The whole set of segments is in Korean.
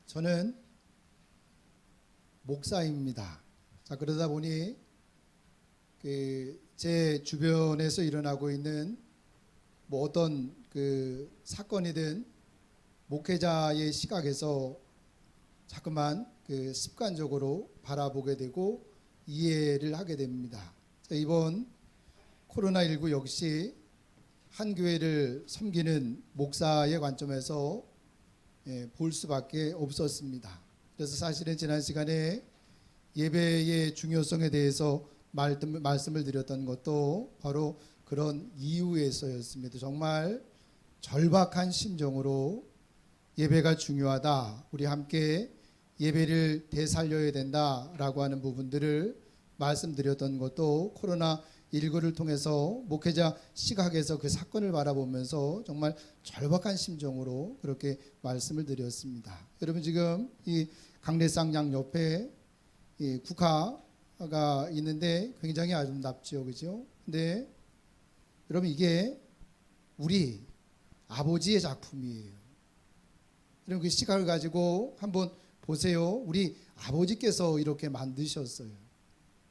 저는 목사입니다. 자, 그러다 보니 제 주변에서 일어나고 있는 어떤 사건이든 목회자의 시각에서 자꾸만 습관적으로 바라보게 되고 이해를 하게 됩니다. 자, 이번 코로나19 역시 한 교회를 섬기는 목사의 관점에서 볼 수밖에 없었습니다. 그래서 사실은 지난 시간에 예배의 중요성에 대해서 말씀을 드렸던 것도 바로 그런 이유에서였습니다. 정말 절박한 심정으로 예배가 중요하다, 우리 함께 예배를 되살려야 된다라고 하는 부분들을 말씀드렸던 것도 코로나19를 통해서 목회자 시각에서 그 사건을 바라보면서 정말 절박한 심정으로 그렇게 말씀을 드렸습니다. 여러분, 지금 이 강례상장 옆에 이 국화가 있는데 굉장히 아름답죠, 그죠? 근데 여러분, 이게 우리 아버지의 작품이에요. 여러분, 그 시각을 가지고 한번 보세요. 우리 아버지께서 이렇게 만드셨어요.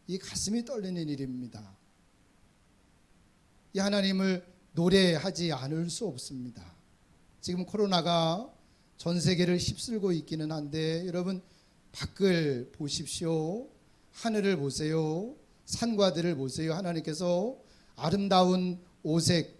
이 가슴이 떨리는 일입니다. 이 하나님을 노래하지 않을 수 없습니다. 지금 코로나가 전 세계를 휩쓸고 있기는 한데 여러분, 밖을 보십시오. 하늘을 보세요. 산과들을 보세요. 하나님께서 아름다운 오색,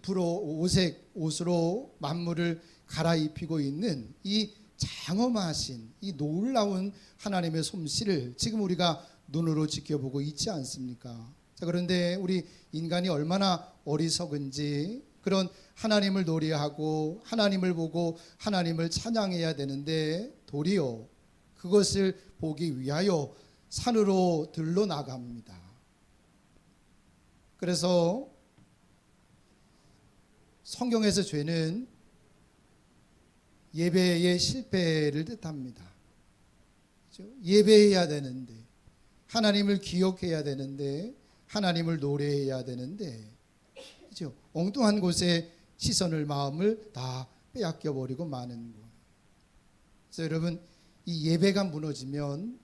오색 옷으로 만물을 갈아입히고 있는 이 장엄하신 이 놀라운 하나님의 솜씨를 지금 우리가 눈으로 지켜보고 있지 않습니까? 자, 그런데 우리 인간이 얼마나 어리석은지 그런 하나님을 노래하고 하나님을 보고 하나님을 찬양해야 되는데 도리어 그것을 보기 위하여 산으로 들러 나갑니다. 그래서 성경에서 죄는 예배의 실패를 뜻합니다. 그렇죠? 예배해야 되는데, 하나님을 기억해야 되는데, 하나님을 노래해야 되는데, 그렇죠? 엉뚱한 곳에 시선을, 마음을 다 빼앗겨 버리고 마는 것. 그래서 여러분, 이 예배가 무너지면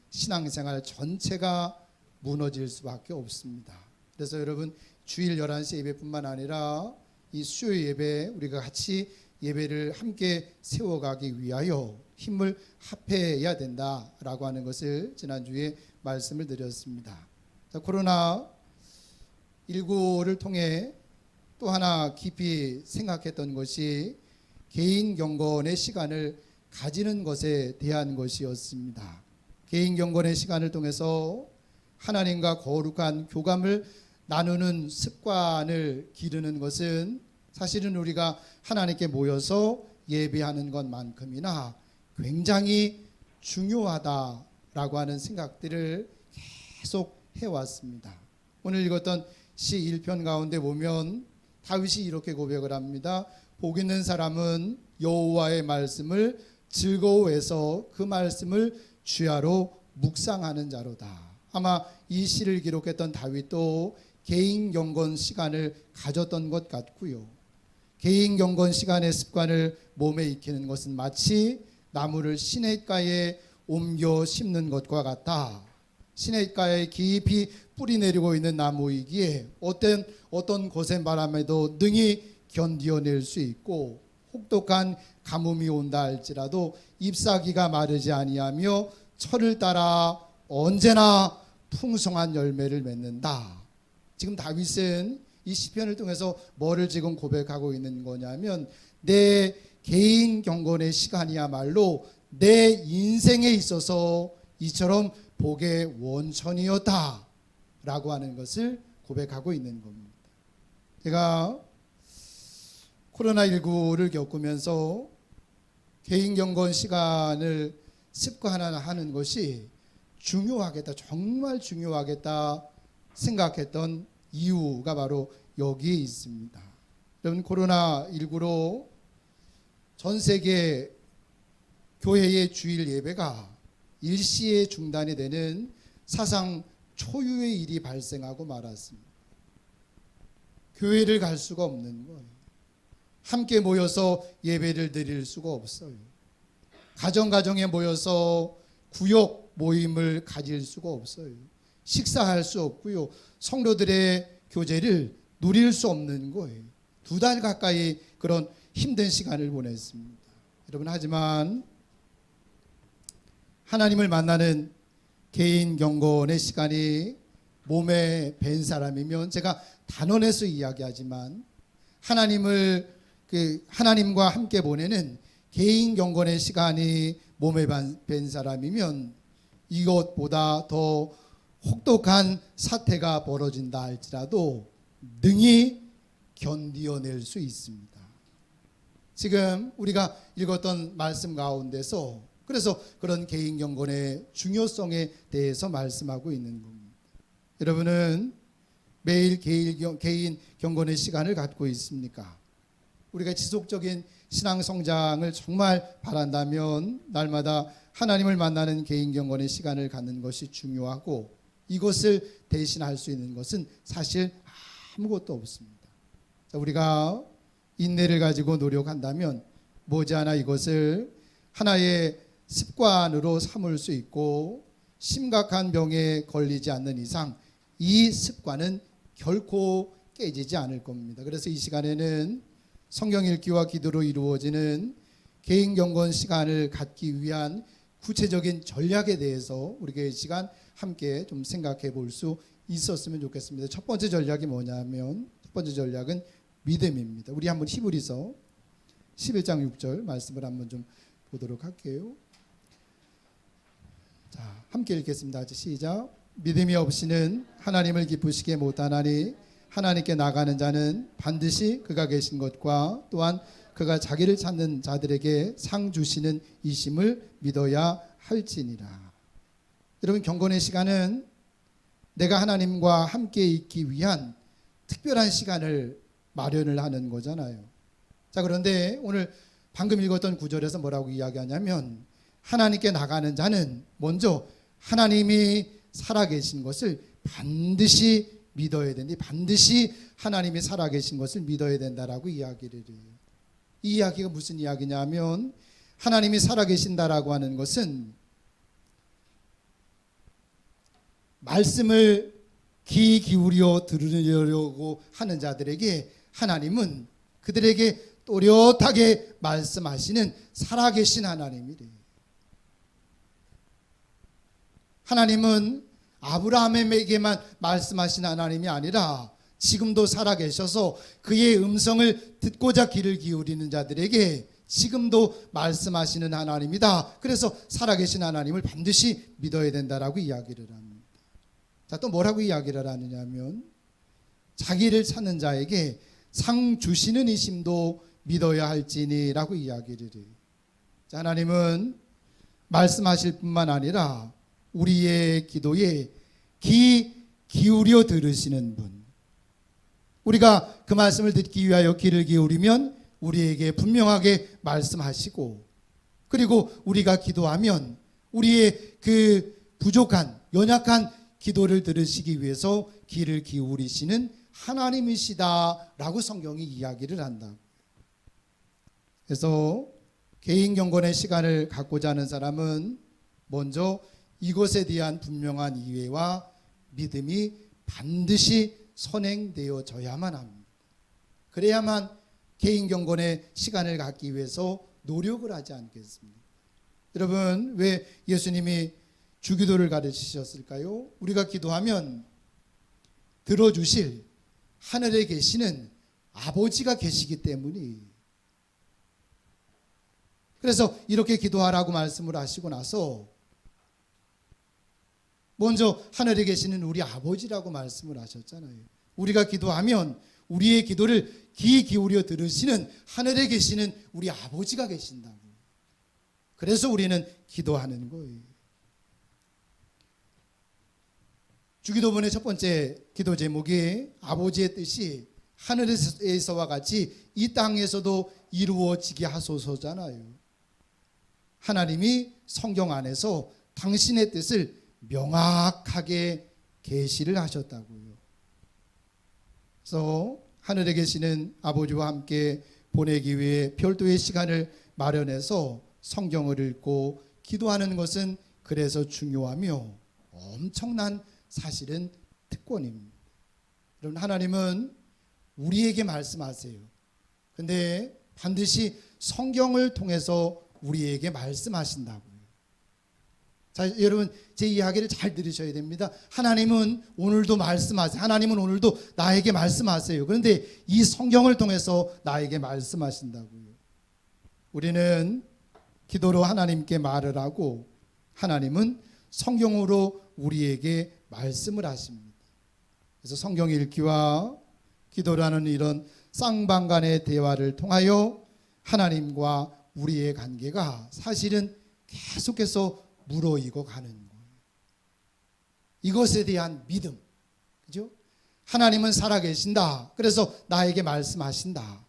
신앙생활 전체가 무너질 수밖에 없습니다. 그래서 여러분, 주일 11시 예배뿐만 아니라 이 수요 예배 우리가 같이 예배를 함께 세워가기 위하여 힘을 합해야 된다라고 하는 것을 지난주에 말씀을 드렸습니다. 자, 코로나19를 통해 또 하나 깊이 생각했던 것이 개인 경건의 시간을 가지는 것에 대한 것이었습니다. 개인 경건의 시간을 통해서 하나님과 거룩한 교감을 나누는 습관을 기르는 것은 사실은 우리가 하나님께 모여서 예배하는 것만큼이나 굉장히 중요하다라고 하는 생각들을 계속 해왔습니다. 오늘 읽었던 시 1편 가운데 보면 다윗이 이렇게 고백을 합니다. 복 있는 사람은 여호와의 말씀을 즐거워해서 그 말씀을 주야로 묵상하는 자로다. 아마 이 시를 기록했던 다윗도 개인 경건 시간을 가졌던 것 같고요. 개인 경건 시간의 습관을 몸에 익히는 것은 마치 나무를 시냇가에 옮겨 심는 것과 같다. 시냇가에 깊이 뿌리 내리고 있는 나무이기에 어떤 거센 바람에도 능히 견디어낼 수 있고 혹독한 가뭄이 온다 할지라도 잎사귀가 마르지 아니하며 철을 따라 언제나 풍성한 열매를 맺는다. 지금 다윗은 이 시편을 통해서 뭐를 지금 고백하고 있는 거냐면 내 개인 경건의 시간이야말로 내 인생에 있어서 이처럼 복의 원천이었다 라고 하는 것을 고백하고 있는 겁니다. 제가 코로나19를 겪으면서 개인 경건 시간을 습관화하는 것이 중요하겠다, 정말 중요하겠다 생각했던 이유가 바로 여기에 있습니다. 여러분, 코로나19로 전 세계 교회의 주일 예배가 일시에 중단이 되는 사상 초유의 일이 발생하고 말았습니다. 교회를 갈 수가 없는 거예요. 함께 모여서 예배를 드릴 수가 없어요. 가정에 모여서 구역 모임을 가질 수가 없어요. 식사할 수 없고요. 성도들의 교제를 누릴 수 없는 거예요. 2달 가까이 그런 힘든 시간을 보냈습니다. 여러분, 하지만 하나님을 만나는 개인 경건의 시간이 몸에 밴 사람이면, 제가 단언해서 이야기하지만 하나님과 함께 보내는 개인 경건의 시간이 몸에 밴 사람이면 이것보다 더 혹독한 사태가 벌어진다 할지라도 능히 견디어낼 수 있습니다. 지금 우리가 읽었던 말씀 가운데서 그래서 그런 개인 경건의 중요성에 대해서 말씀하고 있는 겁니다. 여러분은 매일 개인 경건의 시간을 갖고 있습니까? 우리가 지속적인 신앙 성장을 정말 바란다면 날마다 하나님을 만나는 개인 경건의 시간을 갖는 것이 중요하고, 이것을 대신할 수 있는 것은 사실 아무것도 없습니다. 우리가 인내를 가지고 노력한다면 머지않아 이것을 하나의 습관으로 삼을 수 있고, 심각한 병에 걸리지 않는 이상 이 습관은 결코 깨지지 않을 겁니다. 그래서 이 시간에는 성경 읽기와 기도로 이루어지는 개인 경건 시간을 갖기 위한 구체적인 전략에 대해서 우리가 이 시간 함께 좀 생각해 볼 수 있었으면 좋겠습니다. 첫 번째 전략이 뭐냐면, 첫 번째 전략은 믿음입니다. 우리 한번 히브리서 11장 6절 말씀을 한번 좀 보도록 할게요. 자, 함께 읽겠습니다. 시작. 믿음이 없이는 하나님을 기쁘시게 못하나니 하나님께 나가는 자는 반드시 그가 계신 것과 또한 그가 자기를 찾는 자들에게 상 주시는 이심을 믿어야 할지니라. 여러분, 경건의 시간은 내가 하나님과 함께 있기 위한 특별한 시간을 마련을 하는 거잖아요. 자, 그런데 오늘 방금 읽었던 구절에서 뭐라고 이야기하냐면, 하나님께 나가는 자는 먼저 하나님이 살아계신 것을 반드시 믿어야 된다. 반드시 하나님이 살아계신 것을 믿어야 된다라고 이야기를 해요. 이 이야기가 무슨 이야기냐면, 하나님이 살아계신다라고 하는 것은 말씀을 귀 기울여 들으려고 하는 자들에게 하나님은 그들에게 또렷하게 말씀하시는 살아계신 하나님이래요. 하나님은 아브라함에게만 말씀하신 하나님이 아니라 지금도 살아계셔서 그의 음성을 듣고자 귀를 기울이는 자들에게 지금도 말씀하시는 하나님이다. 그래서 살아계신 하나님을 반드시 믿어야 된다라고 이야기를 합니다. 자, 또 뭐라고 이야기를 하느냐면, 자기를 찾는 자에게 상 주시는 이심도 믿어야 할지니라고 이야기를 해요. 자, 하나님은 말씀하실 뿐만 아니라 우리의 기도에 귀 기울여 들으시는 분. 우리가 그 말씀을 듣기 위하여 귀를 기울이면 우리에게 분명하게 말씀하시고, 그리고 우리가 기도하면 우리의 그 부족한 연약한 기도를 들으시기 위해서 귀를 기울이시는 하나님이시다라고 성경이 이야기를 한다. 그래서 개인 경건의 시간을 갖고자 하는 사람은 먼저 이것에 대한 분명한 이해와 믿음이 반드시 선행되어져야만 합니다. 그래야만 개인 경건의 시간을 갖기 위해서 노력을 하지 않겠습니까? 여러분, 왜 예수님이 주기도를 가르치셨을까요? 우리가 기도하면 들어주실 하늘에 계시는 아버지가 계시기 때문이에요. 그래서 이렇게 기도하라고 말씀을 하시고 나서 먼저 하늘에 계시는 우리 아버지라고 말씀을 하셨잖아요. 우리가 기도하면 우리의 기도를 귀 기울여 들으시는 하늘에 계시는 우리 아버지가 계신다고. 그래서 우리는 기도하는 거예요. 주기도문의 첫 번째 기도 제목이 아버지의 뜻이 하늘에서와 같이 이 땅에서도 이루어지게 하소서잖아요. 하나님이 성경 안에서 당신의 뜻을 명확하게 계시를 하셨다고요. 그래서 하늘에 계시는 아버지와 함께 보내기 위해 별도의 시간을 마련해서 성경을 읽고 기도하는 것은 그래서 중요하며 엄청난 사실은 특권입니다. 여러분, 하나님은 우리에게 말씀하세요. 근데 반드시 성경을 통해서 우리에게 말씀하신다고요. 자, 여러분, 제 이야기를 잘 들으셔야 됩니다. 하나님은 오늘도 말씀하세요. 하나님은 오늘도 나에게 말씀하세요. 그런데 이 성경을 통해서 나에게 말씀하신다고요. 우리는 기도로 하나님께 말을 하고 하나님은 성경으로 우리에게 말씀을 하십니다. 그래서 성경 읽기와 기도라는 이런 쌍방간의 대화를 통하여 하나님과 우리의 관계가 사실은 계속해서 무르익어 가는 거예요. 이것에 대한 믿음, 그죠? 하나님은 살아계신다. 그래서 나에게 말씀하신다.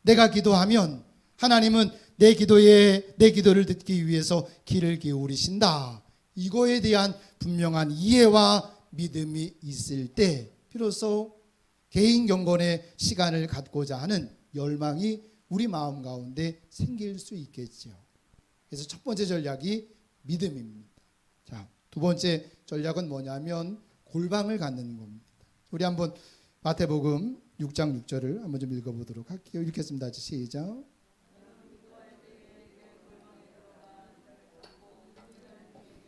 내가 기도하면 하나님은 내 기도를 듣기 위해서 귀를 기울이신다. 이거에 대한 분명한 이해와 믿음이 있을 때 비로소 개인 경건의 시간을 갖고자 하는 열망이 우리 마음 가운데 생길 수 있겠죠. 그래서 첫 번째 전략이 믿음입니다. 자, 두 번째 전략은 뭐냐면 골방을 갖는 겁니다. 우리 한번 마태복음 6장 6절을 한번 좀 읽어보도록 할게요. 읽겠습니다. 시작.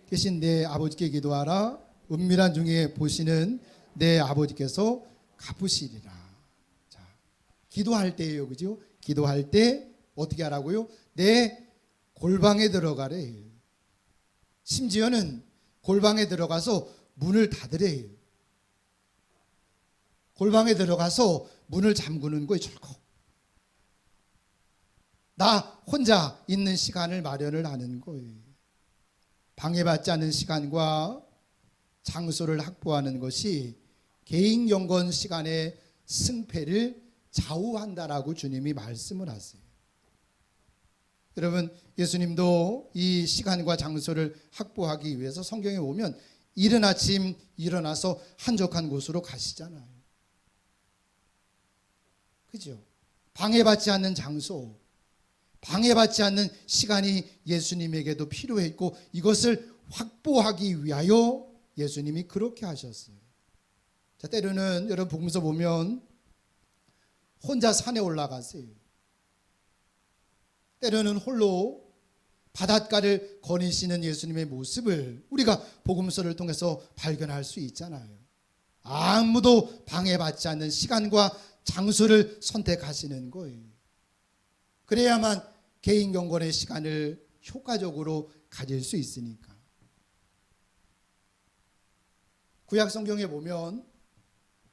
계신 내 아버지께 기도하라. 은밀한 중에 보시는 내 아버지께서 갚으시리라. 자, 기도할 때예요, 그죠? 기도할 때 어떻게 하라고요? 내 골방에 들어가래. 심지어는 골방에 들어가서 문을 닫으래요. 골방에 들어가서 문을 잠그는 거예요, 철컥. 나 혼자 있는 시간을 마련을 하는 거예요. 방해받지 않는 시간과 장소를 확보하는 것이 개인 경건 시간의 승패를 좌우한다라고 주님이 말씀을 하세요. 여러분, 예수님도 이 시간과 장소를 확보하기 위해서 성경에 보면 이른 아침 일어나서 한적한 곳으로 가시잖아요. 그죠? 방해받지 않는 장소, 방해받지 않는 시간이 예수님에게도 필요했고 이것을 확보하기 위하여 예수님이 그렇게 하셨어요. 자, 때로는 여러분 복음서 보면 혼자 산에 올라가세요. 때로는 홀로 바닷가를 거니시는 예수님의 모습을 우리가 복음서를 통해서 발견할 수 있잖아요. 아무도 방해받지 않는 시간과 장소를 선택하시는 거예요. 그래야만 개인 경건의 시간을 효과적으로 가질 수 있으니까. 구약 성경에 보면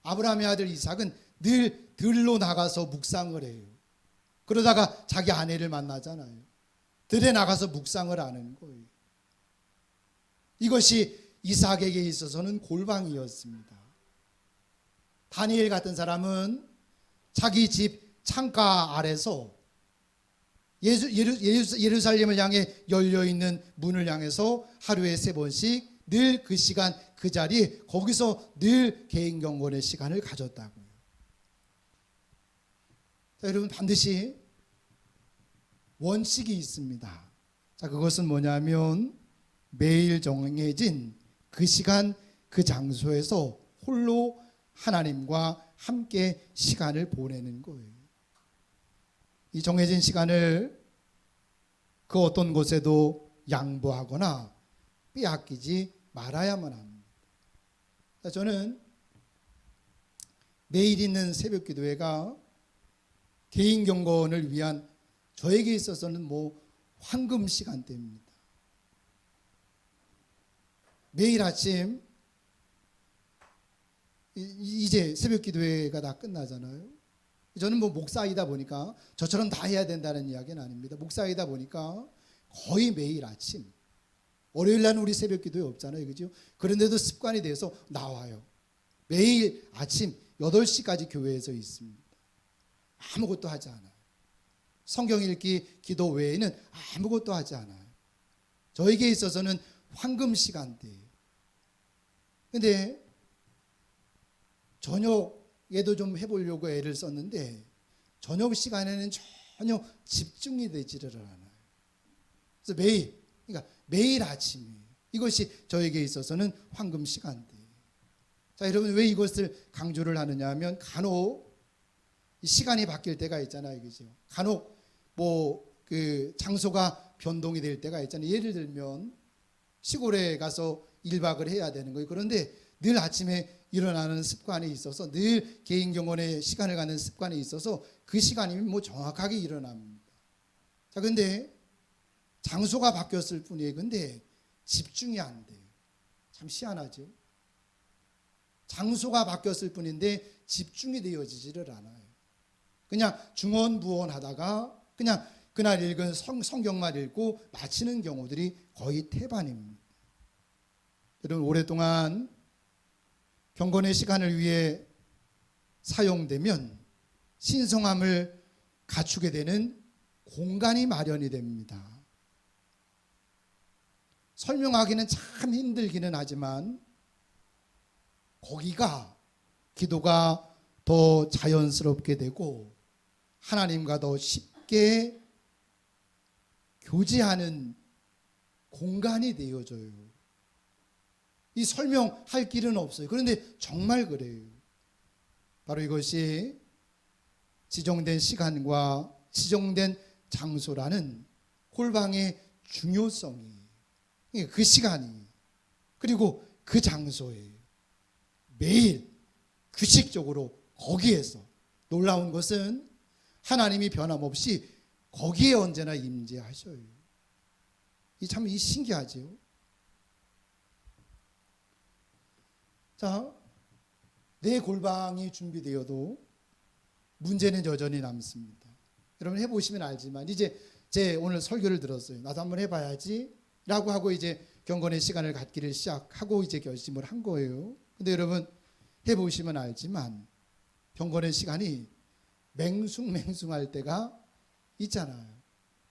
아브라함의 아들 이삭은 늘 들로 나가서 묵상을 해요. 그러다가 자기 아내를 만나잖아요. 들에 나가서 묵상을 하는 거예요. 이것이 이삭에게 있어서는 골방이었습니다. 다니엘 같은 사람은 자기 집 창가 아래서 예루살렘을 향해 열려있는 문을 향해서 하루에 3번씩 늘 그 시간 그 자리에 거기서 늘 개인 경건의 시간을 가졌다고요. 자, 여러분 반드시 원칙이 있습니다. 자, 그것은 뭐냐면 매일 정해진 그 시간 그 장소에서 홀로 하나님과 함께 시간을 보내는 거예요. 이 정해진 시간을 그 어떤 곳에도 양보하거나 빼앗기지 말아야만 합니다. 저는 매일 있는 새벽 기도회가 개인 경건을 위한 저에게 있어서는 뭐 황금 시간대입니다. 매일 아침 이제 새벽 기도회가 다 끝나잖아요. 저는 뭐 목사이다 보니까 저처럼 다 해야 된다는 이야기는 아닙니다. 목사이다 보니까 거의 매일 아침 월요일 날은 우리 새벽 기도회 없잖아요, 그죠? 그런데도 습관이 돼서 나와요. 매일 아침 8시까지 교회에서 있습니다. 아무것도 하지 않아요. 성경 읽기, 기도 외에는 아무것도 하지 않아요. 저에게 있어서는 황금 시간대예요. 근데 저녁에도 좀 해보려고 애를 썼는데 저녁 시간에는 전혀 집중이 되지를 않아요. 그래서 매일, 그러니까 매일 아침이 이것이 저에게 있어서는 황금 시간대. 자, 여러분 왜 이것을 강조를 하느냐 하면 간혹 시간이 바뀔 때가 있잖아요, 그죠? 간혹 그 장소가 변동이 될 때가 있잖아요. 예를 들면 시골에 가서 1박을 해야 되는 거예요. 그런데 늘 아침에 일어나는 습관이 있어서 늘 개인 경건의 시간을 갖는 습관이 있어서 그 시간이면 정확하게 일어납니다. 자, 근데 장소가 바뀌었을 뿐이에요. 근데 집중이 안 돼요. 참 희한하죠. 장소가 바뀌었을 뿐인데 집중이 되어지지를 않아요. 그냥 중언부언하다가 그냥 그날 읽은 성경만 읽고 마치는 경우들이 거의 태반입니다. 여러분 오랫동안 경건의 시간을 위해 사용되면 신성함을 갖추게 되는 공간이 마련이 됩니다. 설명하기는 참 힘들기는 하지만 거기가 기도가 더 자연스럽게 되고 하나님과 더 쉽게 교제하는 공간이 되어져요. 이 설명할 길은 없어요. 그런데 정말 그래요. 바로 이것이 지정된 시간과 지정된 장소라는 골방의 중요성이, 그 시간이, 그리고 그 장소에 매일 규칙적으로 거기에서, 놀라운 것은 하나님이 변함없이 거기에 언제나 임재하셔요. 참 신기하죠. 자, 내 골방이 준비되어도 문제는 여전히 남습니다. 여러분 해보시면 알지만 이제 제 오늘 설교를 들었어요. 나도 한번 해봐야지 라고 하고 이제 경건의 시간을 갖기를 시작하고 이제 결심을 한 거예요. 근데 여러분 해보시면 알지만 경건의 시간이 맹숭맹숭할 때가 있잖아요.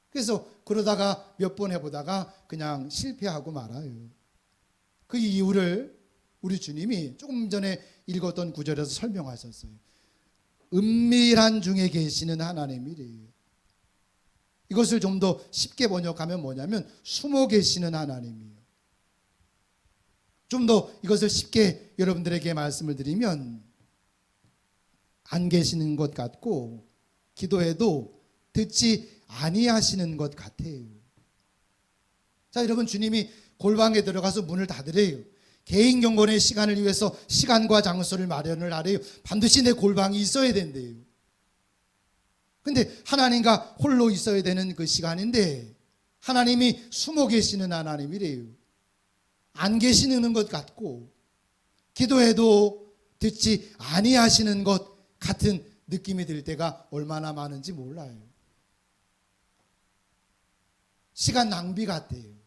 그래서 그러다가 몇 번 해보다가 그냥 실패하고 말아요. 그 이유를 우리 주님이 조금 전에 읽었던 구절에서 설명하셨어요. 은밀한 중에 계시는 하나님이래요. 이것을 좀 더 쉽게 번역하면 뭐냐면 숨어 계시는 하나님이에요. 좀 더 이것을 쉽게 여러분들에게 말씀을 드리면 안 계시는 것 같고 기도해도 듣지 아니하시는 것 같아요. 자, 여러분 주님이 골방에 들어가서 문을 닫으래요. 개인 경건의 시간을 위해서 시간과 장소를 마련을 하래요. 반드시 내 골방이 있어야 된대요. 근데 하나님과 홀로 있어야 되는 그 시간인데 하나님이 숨어 계시는 하나님이래요. 안 계시는 것 같고 기도해도 듣지 아니하시는 것 같은 느낌이 들 때가 얼마나 많은지 몰라요. 시간 낭비 같아요.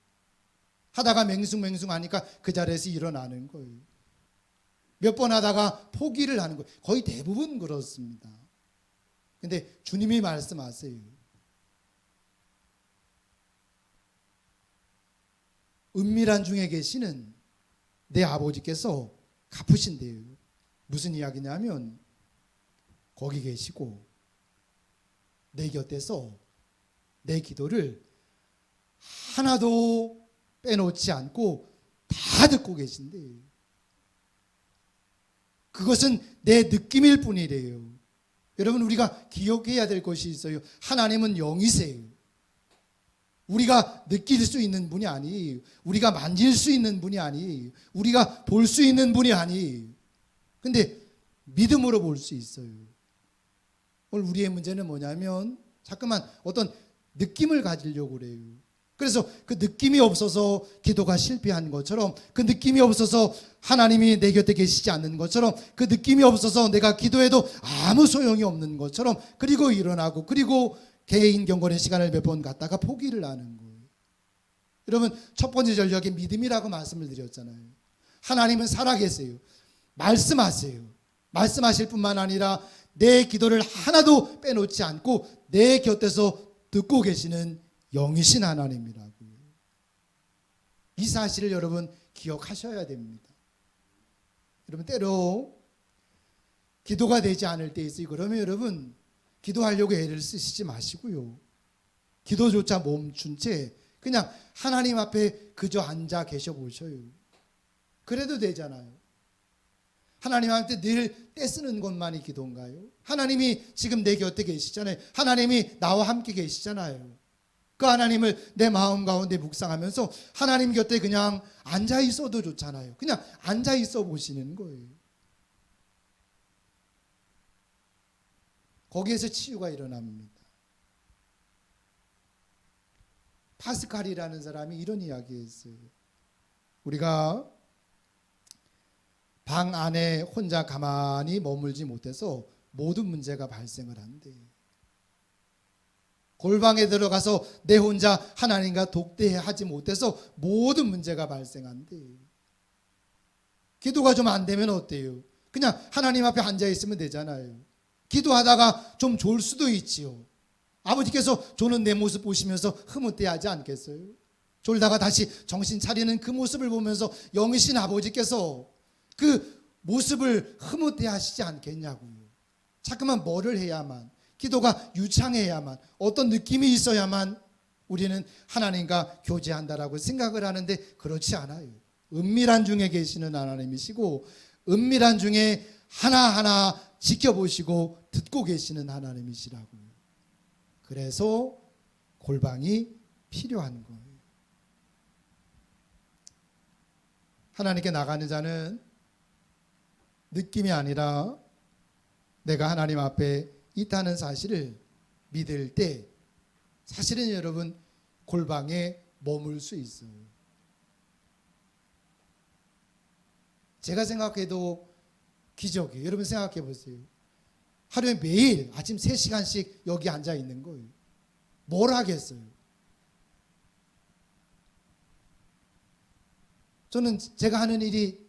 하다가 맹숭맹숭하니까 그 자리에서 일어나는 거예요. 몇 번 하다가 포기를 하는 거예요. 거의 대부분 그렇습니다. 근데 주님이 말씀하세요. 은밀한 중에 계시는 내 아버지께서 갚으신대요. 무슨 이야기냐면 거기 계시고 내 곁에서 내 기도를 하나도 빼놓지 않고 다 듣고 계신대요. 그것은 내 느낌일 뿐이래요. 여러분 우리가 기억해야 될 것이 있어요. 하나님은 영이세요. 우리가 느낄 수 있는 분이 아니에요. 우리가 만질 수 있는 분이 아니에요. 우리가 볼 수 있는 분이 아니에요. 근데 믿음으로 볼 수 있어요. 오늘 우리의 문제는 뭐냐면 자꾸만 어떤 느낌을 가지려고 그래요. 그래서 그 느낌이 없어서 기도가 실패한 것처럼, 그 느낌이 없어서 하나님이 내 곁에 계시지 않는 것처럼, 그 느낌이 없어서 내가 기도해도 아무 소용이 없는 것처럼, 그리고 일어나고 그리고 개인 경건의 시간을 몇 번 갖다가 포기를 하는 거예요. 여러분 첫 번째 전략이 믿음이라고 말씀을 드렸잖아요. 하나님은 살아계세요. 말씀하세요. 말씀하실 뿐만 아니라 내 기도를 하나도 빼놓지 않고 내 곁에서 듣고 계시는 영이신 하나님이라고요. 이 사실을 여러분 기억하셔야 됩니다. 여러분 때로 기도가 되지 않을 때 있어요. 그러면 여러분 기도하려고 애를 쓰시지 마시고요. 기도조차 멈춘 채 그냥 하나님 앞에 그저 앉아 계셔 보셔요. 그래도 되잖아요. 하나님한테 늘 떼쓰는 것만이 기도인가요? 하나님이 지금 내 곁에 계시잖아요. 하나님이 나와 함께 계시잖아요. 그 하나님을 내 마음 가운데 묵상하면서 하나님 곁에 그냥 앉아 있어도 좋잖아요. 그냥 앉아 있어 보시는 거예요. 거기에서 치유가 일어납니다. 파스칼이라는 사람이 이런 이야기했어요. 우리가 방 안에 혼자 가만히 머물지 못해서 모든 문제가 발생을 한대. 골방에 들어가서 내 혼자 하나님과 독대하지 못해서 모든 문제가 발생한대. 기도가 좀 안 되면 어때요? 그냥 하나님 앞에 앉아 있으면 되잖아요. 기도하다가 좀 졸 수도 있지요. 아버지께서 조는 내 모습 보시면서 흐뭇해하지 않겠어요? 졸다가 다시 정신 차리는 그 모습을 보면서 영이신 아버지께서 그 모습을 흐뭇해하시지 않겠냐고요. 자꾸만 뭐를 해야만, 기도가 유창해야만, 어떤 느낌이 있어야만 우리는 하나님과 교제한다라고 생각을 하는데 그렇지 않아요. 은밀한 중에 계시는 하나님이시고 은밀한 중에 하나하나 지켜보시고 듣고 계시는 하나님이시라고요. 그래서 골방이 필요한 거예요. 하나님께 나가는 자는 느낌이 아니라 내가 하나님 앞에 있다는 사실을 믿을 때 사실은 여러분 골방에 머물 수 있어요. 제가 생각해도 기적이에요. 여러분 생각해 보세요. 하루에 매일 아침 3시간씩 여기 앉아 있는 거예요. 뭘 하겠어요? 저는 제가 하는 일이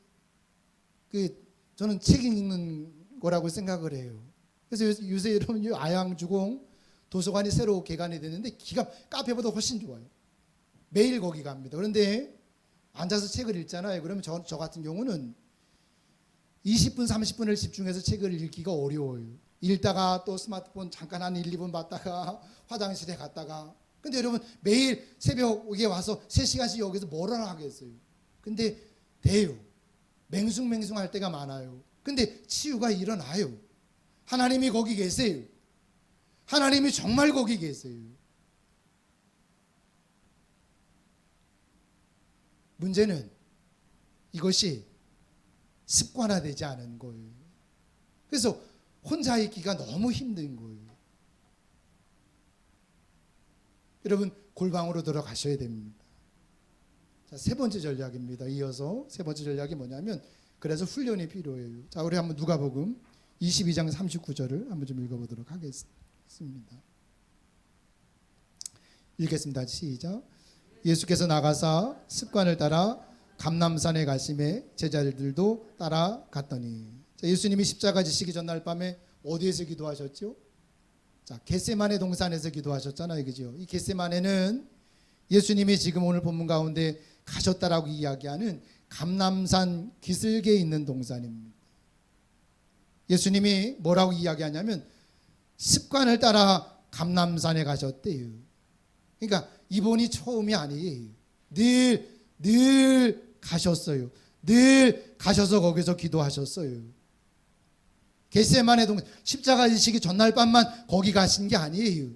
저는 책 읽는 거라고 생각을 해요. 그래서 요새 여러분 아양주공 도서관이 새로 개관이 됐는데 카페보다 훨씬 좋아요. 매일 거기 갑니다. 그런데 앉아서 책을 읽잖아요. 그러면 저 같은 경우는 20분 30분을 집중해서 책을 읽기가 어려워요. 읽다가 또 스마트폰 잠깐 한 1, 2분 봤다가 화장실에 갔다가. 근데 여러분 매일 새벽에 와서 3시간씩 여기서 뭘 하겠어요? 근데 돼요. 맹숭맹숭할 때가 많아요. 근데 치유가 일어나요. 하나님이 거기 계세요. 하나님이 정말 거기 계세요. 문제는 이것이 습관화되지 않은 거예요. 그래서 혼자 있기가 너무 힘든 거예요. 여러분 골방으로 들어가셔야 됩니다. 자, 세 번째 전략입니다. 이어서 세 번째 전략이 뭐냐면 그래서 훈련이 필요해요. 자, 우리 한번 누가복음 22장 39절을 한번 좀 읽어보도록 하겠습니다. 읽겠습니다. 시작. 예수께서 나가사 습관을 따라 감람산에 가심에 제자들도 따라갔더니. 자, 예수님이 십자가 지시기 전날 밤에 어디에서 기도하셨죠? 자, 겟세마네 동산에서 기도하셨잖아요, 그죠? 이 겟세마네는 예수님이 지금 오늘 본문 가운데 가셨다라고 이야기하는 감람산 기슭에 있는 동산입니다. 예수님이 뭐라고 이야기하냐면 습관을 따라 감람산에 가셨대요. 그러니까 이번이 처음이 아니에요. 늘 가셨어요. 늘 가셔서 거기서 기도하셨어요. 겟세마네 동산 십자가 지시기 전날 밤만 거기 가신 게 아니에요.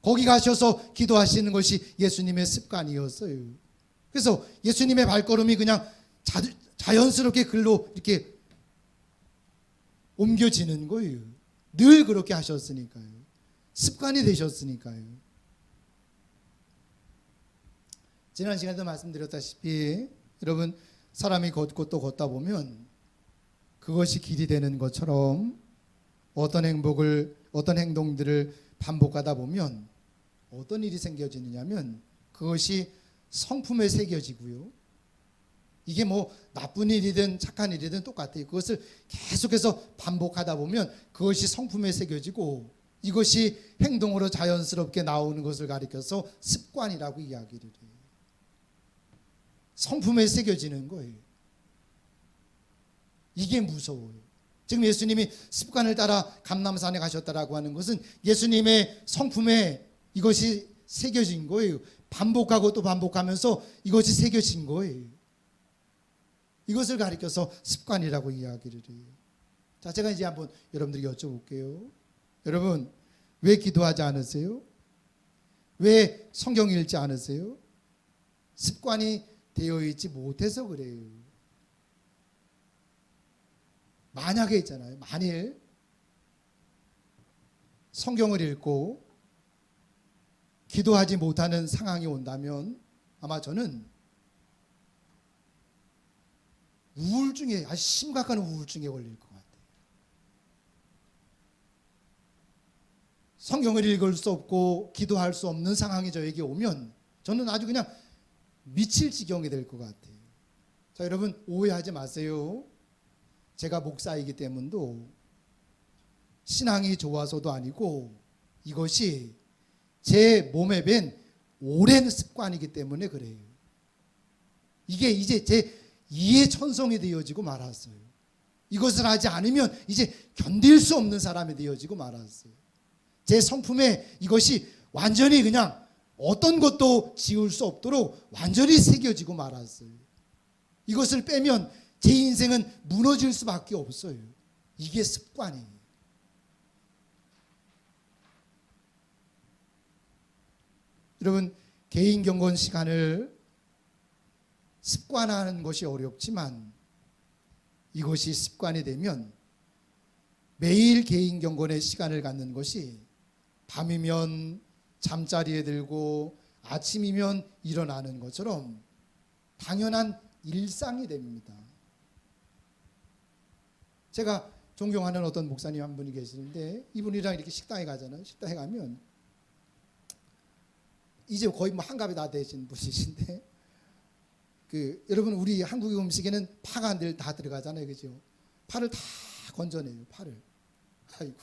거기 가셔서 기도하시는 것이 예수님의 습관이었어요. 그래서 예수님의 발걸음이 그냥 자연스럽게 글로 이렇게 옮겨지는 거예요. 늘 그렇게 하셨으니까요. 습관이 되셨으니까요. 지난 시간에도 말씀드렸다시피 여러분 사람이 걷고 또 걷다 보면 그것이 길이 되는 것처럼 어떤 행동들을 반복하다 보면 어떤 일이 생겨지느냐면 그것이 성품에 새겨지고요. 이게 뭐 나쁜 일이든 착한 일이든 똑같아요. 그것을 계속해서 반복하다 보면 그것이 성품에 새겨지고 이것이 행동으로 자연스럽게 나오는 것을 가리켜서 습관이라고 이야기를 해요. 성품에 새겨지는 거예요. 이게 무서워요. 지금 예수님이 습관을 따라 감람산에 가셨다라고 하는 것은 예수님의 성품에 이것이 새겨진 거예요. 반복하고 또 반복하면서 이것이 새겨진 거예요. 이것을 가리켜서 습관이라고 이야기를 해요. 자, 제가 이제 한번 여러분들에게 여쭤볼게요. 여러분, 왜 기도하지 않으세요? 왜 성경 읽지 않으세요? 습관이 되어 있지 못해서 그래요. 만약에 있잖아요. 만일 성경을 읽고 기도하지 못하는 상황이 온다면 아마 저는 우울증에, 아주 심각한 우울증에 걸릴 것 같아요. 성경을 읽을 수 없고 기도할 수 없는 상황이 저에게 오면 저는 아주 그냥 미칠 지경이 될 것 같아요. 자, 여러분 오해하지 마세요. 제가 목사이기 때문도 신앙이 좋아서도 아니고 이것이 제 몸에 밴 오랜 습관이기 때문에 그래요. 이게 이제 제 이해 천성이 되어지고 말았어요. 이것을 하지 않으면 이제 견딜 수 없는 사람이 되어지고 말았어요. 제 성품에 이것이 완전히 그냥 어떤 것도 지울 수 없도록 완전히 새겨지고 말았어요. 이것을 빼면 제 인생은 무너질 수밖에 없어요. 이게 습관이에요. 여러분, 개인 경건 시간을 습관화하는 것이 어렵지만 이것이 습관이 되면 매일 개인 경건의 시간을 갖는 것이 밤이면 잠자리에 들고 아침이면 일어나는 것처럼 당연한 일상이 됩니다. 제가 존경하는 어떤 목사님 한 분이 계시는데 이분이랑 이렇게 식당에 가잖아요. 식당에 가면 이제 거의 뭐 한갑이 다 되신 분이신데 여러분 우리 한국의 음식에는 파가 늘 다 들어가잖아요. 그죠? 파를 다 건져내요. 파를. 아이고.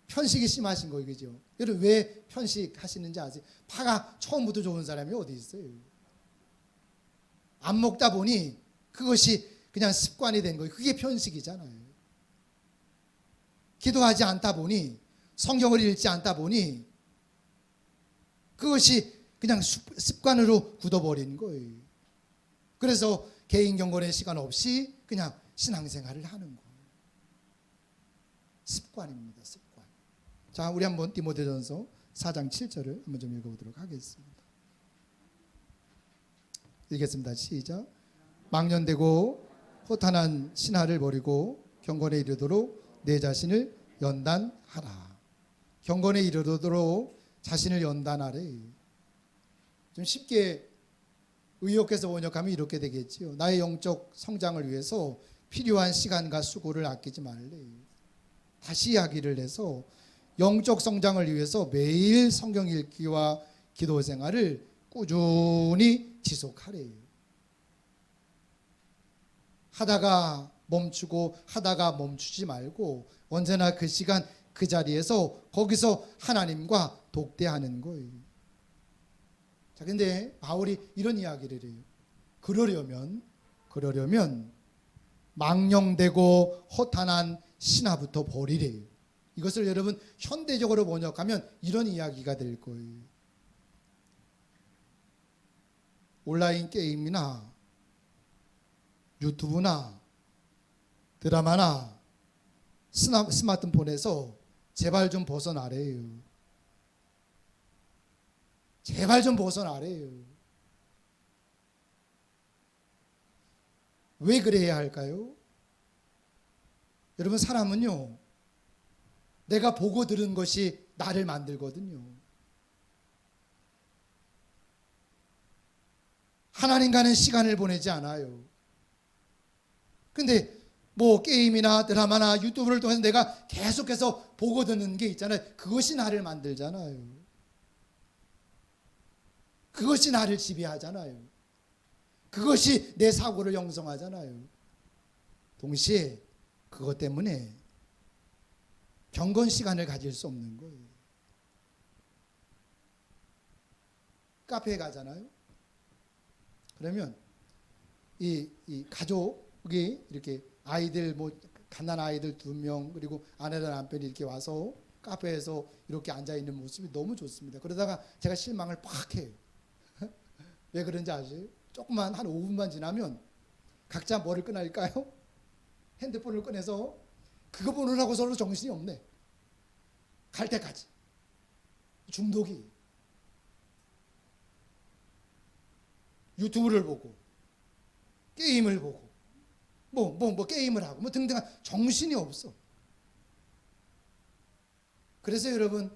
편식이 심하신 거예요. 그죠? 여러분 왜 편식하시는지 아세요? 파가 처음부터 좋은 사람이 어디 있어요? 안 먹다 보니 그것이 그냥 습관이 된 거예요. 그게 편식이잖아요. 기도하지 않다 보니 성경을 읽지 않다 보니 그것이 그냥 습관으로 굳어버린 거예요. 그래서 개인 경건의 시간 없이 그냥 신앙생활을 하는 거예요. 습관입니다. 습관. 자, 우리 한번 디모데전서 4장 7절을 한번 좀 읽어보도록 하겠습니다. 읽겠습니다. 시작. 망년되고 허탄한 신하를 버리고 경건에 이르도록 내 자신을 연단하라. 경건에 이르도록 자신을 연단하래. 좀 쉽게 의역해서 번역하면 이렇게 되겠지요. 나의 영적 성장을 위해서 필요한 시간과 수고를 아끼지 말래. 다시 이야기를 해서 영적 성장을 위해서 매일 성경 읽기와 기도 생활을 꾸준히 지속하래. 하다가 멈추고 하다가 멈추지 말고 언제나 그 시간 그 자리에서 거기서 하나님과 독대하는 거예요. 자, 근데 바울이 이런 이야기를 해요. 그러려면 망령되고 허탄한 신하부터 버리래요. 이것을 여러분 현대적으로 번역하면 이런 이야기가 될 거예요. 온라인 게임이나 유튜브나 드라마나 스마트폰에서 제발 좀 벗어나래요. 제발 좀 벗어나래요. 왜 그래야 할까요? 여러분 사람은요, 내가 보고 들은 것이 나를 만들거든요. 하나님과는 시간을 보내지 않아요. 근데 뭐 게임이나 드라마나 유튜브를 통해서 내가 계속해서 보고 듣는 게 있잖아요. 그것이 나를 만들잖아요. 그것이 나를 지배하잖아요. 그것이 내 사고를 형성하잖아요. 동시에 그것 때문에 경건 시간을 가질 수 없는 거예요. 카페에 가잖아요. 그러면 이 가족이 이렇게 아이들 뭐 갓난 아이들 2명 그리고 아내랑 남편이 이렇게 와서 카페에서 이렇게 앉아있는 모습이 너무 좋습니다. 그러다가 제가 실망을 팍 해요. 왜 그런지 아세요? 조금만 한 5분만 지나면 각자 뭐를 꺼낼까요? 핸드폰을 꺼내서 그거 보느라고 서로 정신이 없네. 갈 때까지. 중독이. 유튜브를 보고 게임을 보고 뭐 게임을 하고 뭐 등등한 정신이 없어. 그래서 여러분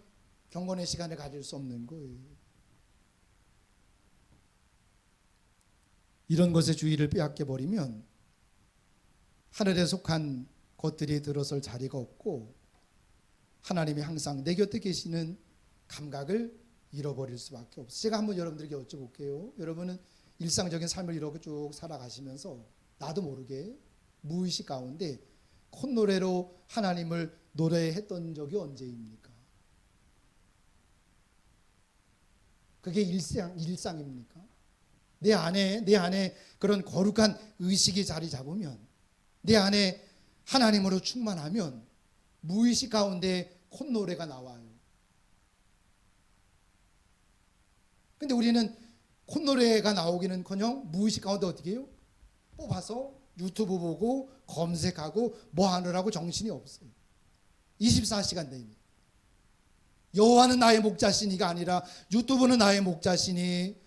경건의 시간을 가질 수 없는 거예요. 이런 것에 주의를 빼앗겨 버리면 하늘에 속한 것들이 들어설 자리가 없고 하나님이 항상 내 곁에 계시는 감각을 잃어버릴 수밖에 없어요. 제가 한번 여러분들에게 여쭤볼게요. 여러분은 일상적인 삶을 이렇게 쭉 살아가시면서 나도 모르게 무의식 가운데 콧노래로 하나님을 노래했던 적이 언제입니까? 그게 일상입니까? 내 안에 그런 거룩한 의식이 자리 잡으면, 내 안에 하나님으로 충만하면 무의식 가운데 콧노래가 나와요. 근데 우리는 콧노래가 나오기는커녕 무의식 가운데 어떻게 해요? 뽑아서 유튜브 보고 검색하고 뭐 하느라고 정신이 없어요. 24시간 내내. 여호와는 나의 목자시니가 아니라 유튜브는 나의 목자시니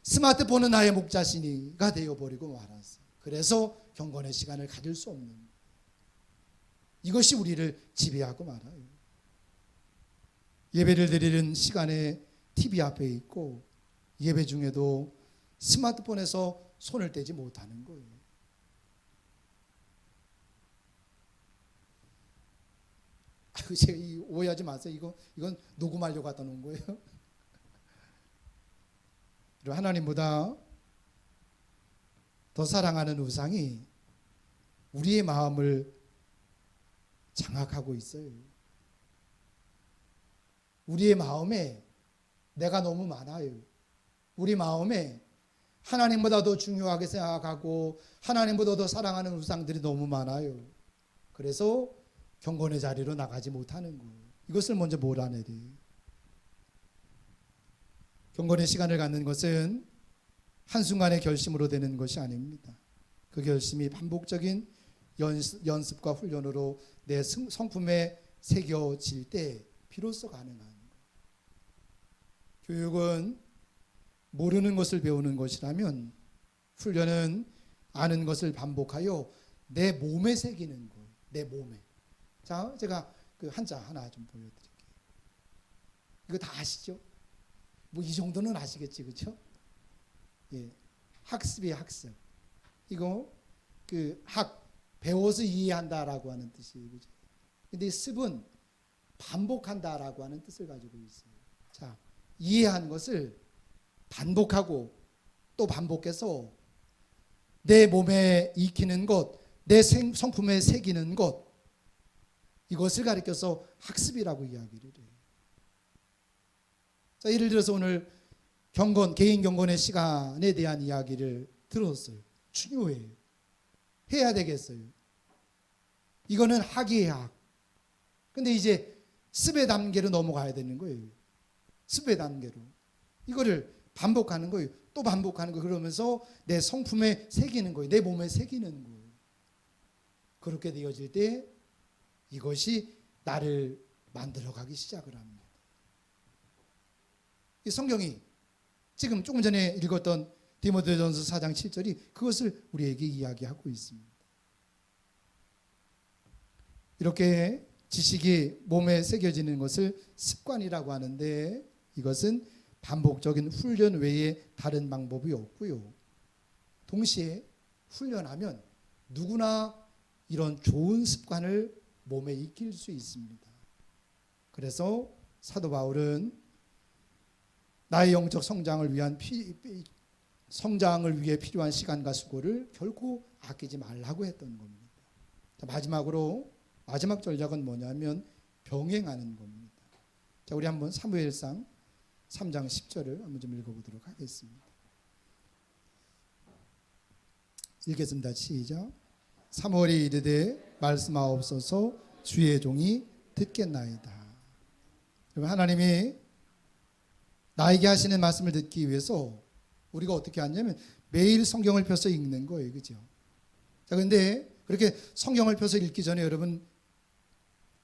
스마트폰은 나의 목자시니가 되어버리고 말았어요. 그래서 경건의 시간을 가질 수 없는 거예요. 이것이 우리를 지배하고 말아요. 예배를 드리는 시간에 TV 앞에 있고 예배 중에도 스마트폰에서 손을 떼지 못하는 거예요. 제가 오해하지 마세요. 이건 녹음하려고 갖다 놓은 거예요. 그리고 하나님보다 더 사랑하는 우상이 우리의 마음을 장악하고 있어요. 우리의 마음에 내가 너무 많아요. 우리 마음에 하나님보다 더 중요하게 생각하고 하나님보다 더 사랑하는 우상들이 너무 많아요. 그래서 경건의 자리로 나가지 못하는 거예요. 이것을 먼저 몰아내래요. 경건의 시간을 갖는 것은 한순간의 결심으로 되는 것이 아닙니다. 그 결심이 반복적인 연습과 훈련으로 내 성품에 새겨질 때 비로소 가능한 거예요. 교육은 모르는 것을 배우는 것이라면 훈련은 아는 것을 반복하여 내 몸에 새기는 거예요. 내 몸에. 자, 제가 그 한자 하나 좀 보여드릴게요. 이거 다 아시죠? 뭐 이 정도는 아시겠지, 그렇죠? 예, 학습이에요, 학습. 이거 그 배워서 이해한다라고 하는 뜻이에요, 그죠? 근데 습은 반복한다라고 하는 뜻을 가지고 있어요. 자, 이해한 것을 반복하고 또 반복해서 내 몸에 익히는 것, 내 성품에 새기는 것, 이것을 가리켜서 학습이라고 이야기를 해요. 자, 예를 들어서 오늘 개인 경건의 시간에 대한 이야기를 들었어요. 중요해요. 해야 되겠어요. 이거는 학이에요, 학. 근데 이제 습의 단계로 넘어가야 되는 거예요. 습의 단계로. 이거를 반복하는 거예요. 또 반복하는 거예요. 그러면서 내 성품에 새기는 거예요. 내 몸에 새기는 거예요. 그렇게 되어질 때 이것이 나를 만들어가기 시작을 합니다. 이 성경이 지금 조금 전에 읽었던 디모데전서 4장 7절이 그것을 우리에게 이야기하고 있습니다. 이렇게 지식이 몸에 새겨지는 것을 습관이라고 하는데 이것은 반복적인 훈련 외에 다른 방법이 없고요. 동시에 훈련하면 누구나 이런 좋은 습관을 몸에 익힐 수 있습니다. 그래서 사도 바울은 나의 영적 성장을 위해 필요한 시간과 수고를 결코 아끼지 말라고 했던 겁니다. 자, 마지막 전략은 뭐냐면 병행하는 겁니다. 자, 우리 한번 사무엘상 3장 10절을 한번 좀 읽어보도록 하겠습니다. 읽겠습니다. 시작. 사무엘이 이르되 말씀하옵소서 주의 종이 듣겠나이다. 여러분, 하나님이 나에게 하시는 말씀을 듣기 위해서 우리가 어떻게 하냐면 매일 성경을 펴서 읽는 거예요. 그죠? 자, 근데 그렇게 성경을 펴서 읽기 전에 여러분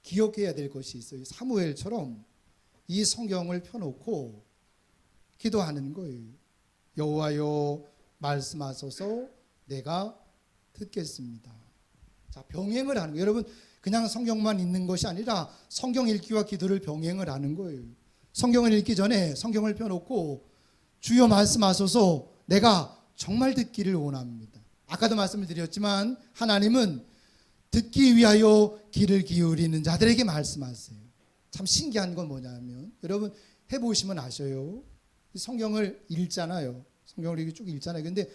기억해야 될 것이 있어요. 사무엘처럼 이 성경을 펴놓고 기도하는 거예요. 여호와여 말씀하소서 내가 듣겠습니다. 자, 병행을 하는 거예요. 여러분, 그냥 성경만 읽는 것이 아니라 성경 읽기와 기도를 병행을 하는 거예요. 성경을 읽기 전에 성경을 펴놓고 주여 말씀하소서 내가 정말 듣기를 원합니다. 아까도 말씀을 드렸지만 하나님은 듣기 위하여 귀를 기울이는 자들에게 말씀하세요. 참 신기한 건 뭐냐면 여러분 해보시면 아셔요. 성경을 읽잖아요. 성경을 이렇게 쭉 읽잖아요. 근데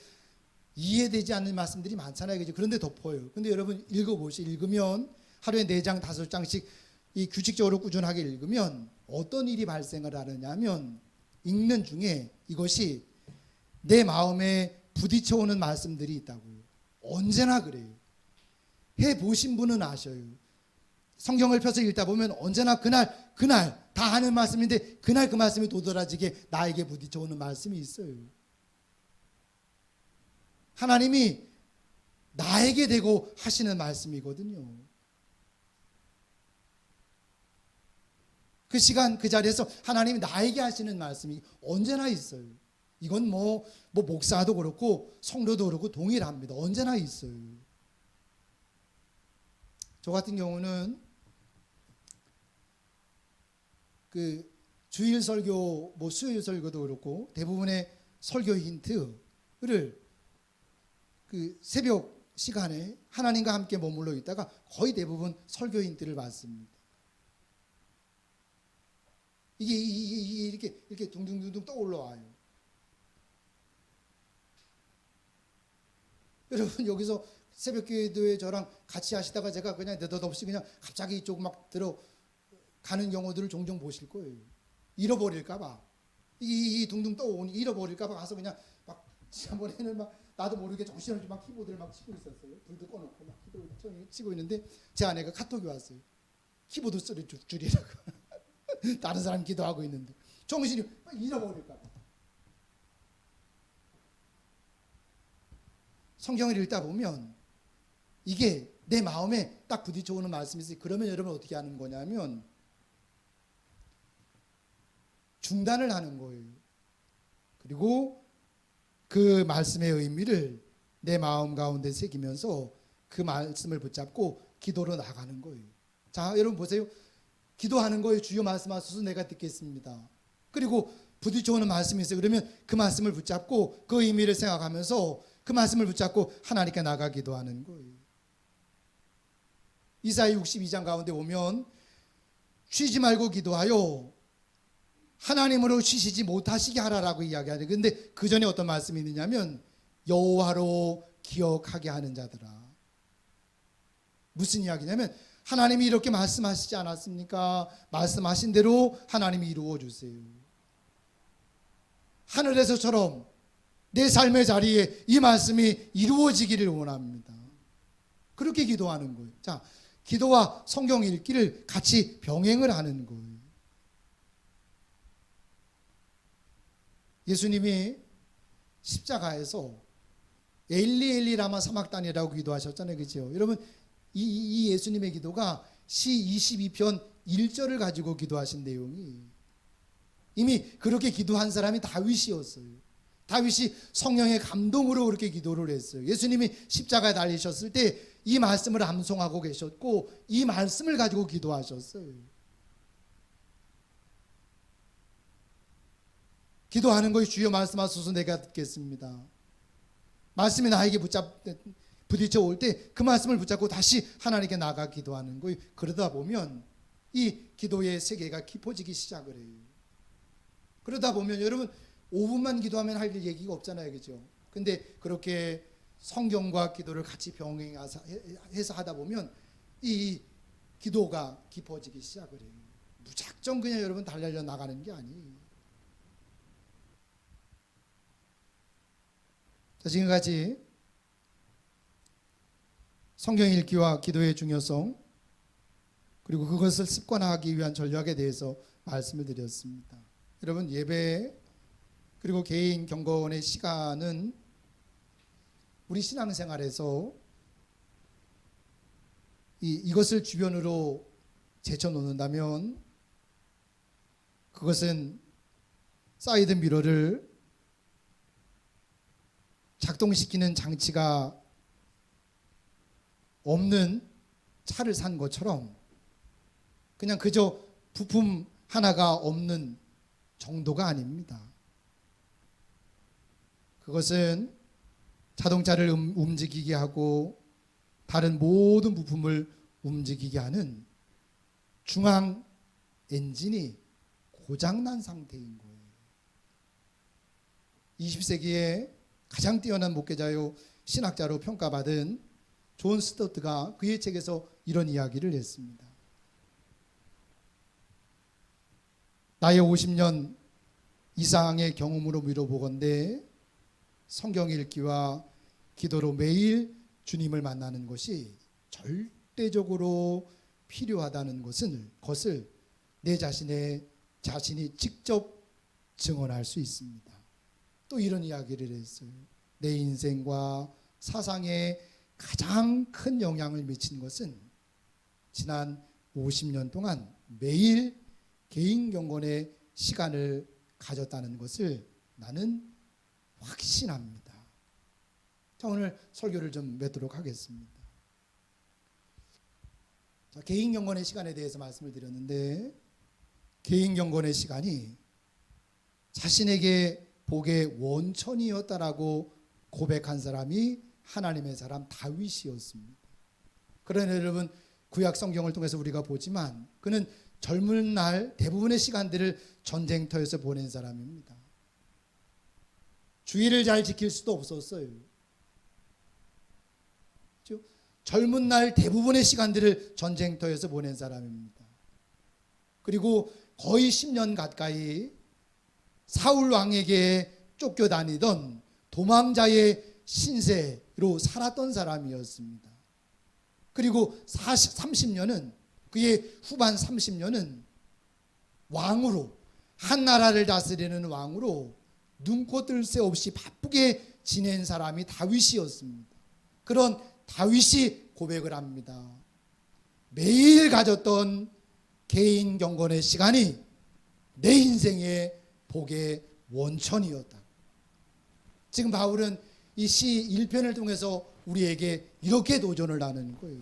이해되지 않는 말씀들이 많잖아요. 그죠? 그런데 덮어요. 근데 여러분 읽으면 하루에 4장, 5장씩 이 규칙적으로 꾸준하게 읽으면 어떤 일이 발생을 하느냐면 읽는 중에 이것이 내 마음에 부딪혀오는 말씀들이 있다고요. 언제나 그래요. 해보신 분은 아셔요. 성경을 펴서 읽다 보면 언제나 그날 다 하는 말씀인데 그날 그 말씀이 도드라지게 나에게 부딪혀오는 말씀이 있어요. 하나님이 나에게 대고 하시는 말씀이거든요. 그 시간 그 자리에서 하나님이 나에게 하시는 말씀이 언제나 있어요. 이건 뭐 목사도 그렇고 성도도 그렇고 동일합니다. 언제나 있어요. 저 같은 경우는 그 주일 설교, 수요일 설교도 그렇고 대부분의 설교 힌트를 그 새벽 시간에 하나님과 함께 머물러 있다가 거의 대부분 설교 힌트를 받습니다. 이게 이렇게 둥둥둥둥 떠올라와요. 여러분 여기서 새벽기도에 저랑 같이 하시다가 제가 그냥 느닷없이 그냥 갑자기 이쪽 막 들어가는 경우들을 종종 보실 거예요. 잃어버릴까봐 이 둥둥 떠오니 잃어버릴까봐 가서 그냥 막 지난번에는 막 나도 모르게 정신없이 막 키보드를 막 치고 있었어요. 불도 꺼놓고 막 키보드 치고 있는데 제 아내가 카톡이 왔어요. 키보드 소리 줄이라고. 다른 사람 기도하고 있는데 정신이 막 잃어버릴까봐. 성경을 읽다 보면 이게 내 마음에 딱 부딪혀오는 말씀이 있어요. 그러면 여러분 어떻게 하는 거냐면 중단을 하는 거예요. 그리고 그 말씀의 의미를 내 마음 가운데 새기면서 그 말씀을 붙잡고 기도로 나가는 거예요. 자, 여러분 보세요. 기도하는 거예요. 주여 말씀하소서 내가 듣겠습니다. 그리고 부딪혀오는 말씀이 있어요. 그러면 그 말씀을 붙잡고 그 의미를 생각하면서 그 말씀을 붙잡고 하나님께 나가 기도하는 거예요. 이사야 62장 가운데 오면 쉬지 말고 기도하여 하나님으로 쉬시지 못하시게 하라라고 이야기하죠. 그런데 그 전에 어떤 말씀이 있느냐면 여호와로 기억하게 하는 자들아. 무슨 이야기냐면 하나님이 이렇게 말씀하시지 않았습니까? 말씀하신 대로 하나님이 이루어 주세요. 하늘에서처럼 내 삶의 자리에 이 말씀이 이루어지기를 원합니다. 그렇게 기도하는 거예요. 자, 기도와 성경 읽기를 같이 병행을 하는 거예요. 예수님이 십자가에서 엘리 엘리 라마 사막단이라고 기도하셨잖아요. 그렇죠? 여러분 이 예수님의 기도가 시 22편 1절을 가지고 기도하신 내용이 이미 그렇게 기도한 사람이 다윗이었어요. 다윗이 성령의 감동으로 그렇게 기도를 했어요. 예수님이 십자가에 달리셨을 때 이 말씀을 암송하고 계셨고 이 말씀을 가지고 기도하셨어요. 기도하는 것이 주여 말씀하소서 내가 듣겠습니다. 말씀이 나에게 부딪혀 올 때 그 말씀을 붙잡고 다시 하나님께 나가 기도하는 거예요. 그러다 보면 이 기도의 세계가 깊어지기 시작을 해요. 그러다 보면 여러분 5분만 기도하면 할 얘기가 없잖아요. 그죠? 근데 그렇게 성경과 기도를 같이 병행해서 하다 보면 이 기도가 깊어지기 시작을 해요. 무작정 그냥 여러분 달려 나가는 게 아니에요. 자, 지금까지 성경 읽기와 기도의 중요성, 그리고 그것을 습관화하기 위한 전략에 대해서 말씀을 드렸습니다. 여러분, 예배 그리고 개인 경건의 시간은 우리 신앙생활에서 이것을 주변으로 제쳐놓는다면 그것은 사이드 미러를 작동시키는 장치가 없는 차를 산 것처럼 그냥 그저 부품 하나가 없는 정도가 아닙니다. 그것은 자동차를 움직이게 하고 다른 모든 부품을 움직이게 하는 중앙 엔진이 고장난 상태인 거예요. 20세기에 가장 뛰어난 목회자요 신학자로 평가받은 존 스토트가 그의 책에서 이런 이야기를 했습니다. 나의 50년 이상의 경험으로 미뤄보건대 성경 읽기와 기도로 매일 주님을 만나는 것이 절대적으로 필요하다는 것을 내 자신이 직접 증언할 수 있습니다. 또 이런 이야기를 했어요. 내 인생과 사상에 가장 큰 영향을 미친 것은 지난 50년 동안 매일 개인 경건의 시간을 가졌다는 것을 나는 확신합니다. 자, 오늘 설교를 좀 맺도록 하겠습니다. 자, 개인 경건의 시간에 대해서 말씀을 드렸는데, 개인 경건의 시간이 자신에게 복의 원천이었다라고 고백한 사람이 하나님의 사람 다윗이었습니다. 그러나 여러분, 구약 성경을 통해서 우리가 보지만 그는 젊은 날 대부분의 시간들을 전쟁터에서 보낸 사람입니다. 주의를 잘 지킬 수도 없었어요. 그렇죠? 젊은 날 대부분의 시간들을 전쟁터에서 보낸 사람입니다. 그리고 거의 10년 가까이 사울 왕에게 쫓겨다니던 도망자의 신세로 살았던 사람이었습니다. 그리고 30년은 그의 후반 30년은 왕으로, 한 나라를 다스리는 왕으로 눈코 뜰 새 없이 바쁘게 지낸 사람이 다윗이었습니다. 그런 다윗이 고백을 합니다. 매일 가졌던 개인 경건의 시간이 내 인생의 복의 원천이었다. 지금 바울은 이 시 1편을 통해서 우리에게 이렇게 도전을 하는 거예요.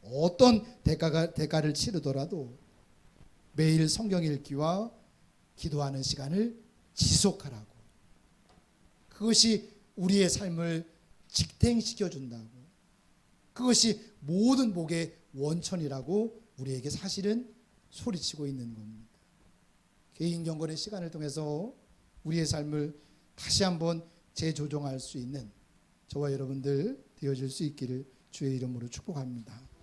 어떤 대가를 치르더라도 매일 성경 읽기와 기도하는 시간을 지속하라고. 그것이 우리의 삶을 직행시켜 준다고. 그것이 모든 복의 원천이라고 우리에게 사실은 소리치고 있는 겁니다. 개인 경건의 시간을 통해서 우리의 삶을 다시 한번 재조정할 수 있는 저와 여러분들 되어질 수 있기를 주의 이름으로 축복합니다.